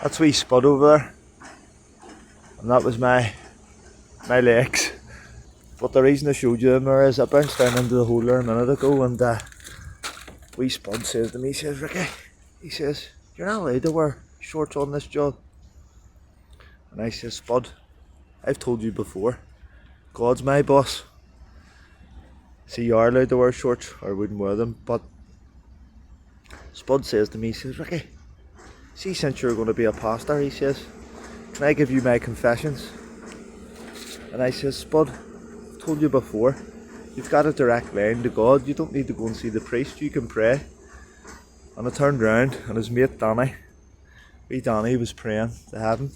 That's wee Spud over there, and that was my legs. But the reason I showed you them there is I bounced down into the hole there a minute ago, and wee Spud says to me, he says, Ricky, he says, you're not allowed to wear shorts on this job. And I says, Spud, I've told you before, God's my boss. See, you are allowed to wear shorts, or I wouldn't wear them, but Spud says to me, he says, Ricky, see, since you're going to be a pastor, he says, can I give you my confessions? And I says, Spud, I've told you before, you've got a direct line to God. You don't need to go and see the priest, you can pray. And I turned round, and his mate Danny, wee Danny, was praying to heaven.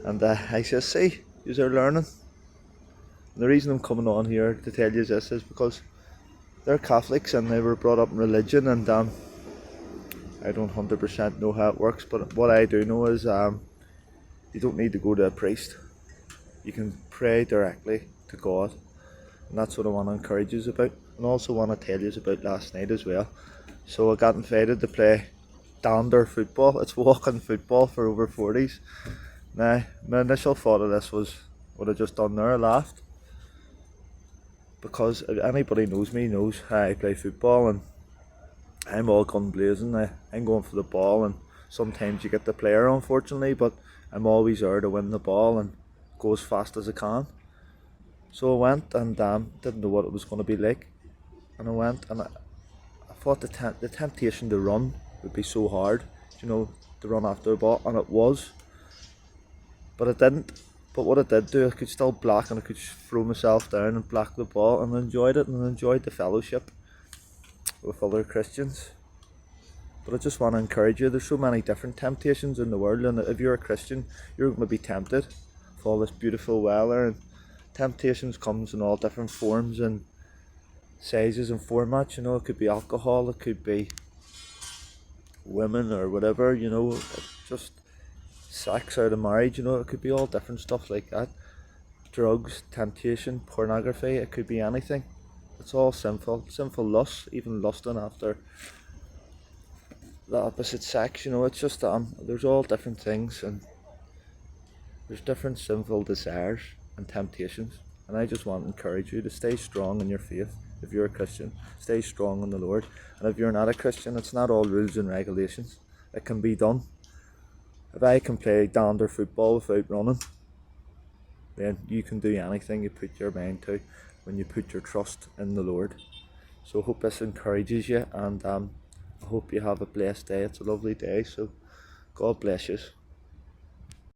And I says, see, you're learning. And the reason I'm coming on here to tell you this is because they're Catholics and they were brought up in religion, and I don't 100% know how it works, but what I do know is you don't need to go to a priest. You can pray directly to God, and that's what I want to encourage you about, and also want to tell you about last night as well. So I got invited to play dander football. It's walking football for over 40s. Now, my initial thought of this was what I just done there. I laughed, because if anybody knows me knows how I play football, and I'm all gun blazing. I'm going for the ball, and sometimes you get the player, unfortunately, but I'm always there to win the ball and go as fast as I can. So I went and didn't know what it was going to be like, and I went, and I thought the temptation to run would be so hard, to run after the ball, and it was, but I didn't. But what I did do, I could still block, and I could throw myself down and block the ball, and I enjoyed it, and I enjoyed the fellowship with other Christians. But I just want to encourage you, there's so many different temptations in the world, and if you're a Christian, you're going to be tempted with all this beautiful weather, and temptations comes in all different forms and sizes and formats. It could be alcohol, it could be women or whatever, just sex out of marriage, it could be all different stuff like that. Drugs, temptation, pornography, it could be anything. It's all sinful lust, even lusting after the opposite sex, it's just there's all different things, and there's different sinful desires and temptations, and I just want to encourage you to stay strong in your faith. If you're a Christian, stay strong in the Lord, and if you're not a Christian, it's not all rules and regulations. It can be done. If I can play dander football without running, then you can do anything you put your mind to when you put your trust in the Lord. So I hope this encourages you, and I hope you have a blessed day. It's a lovely day, so God bless you.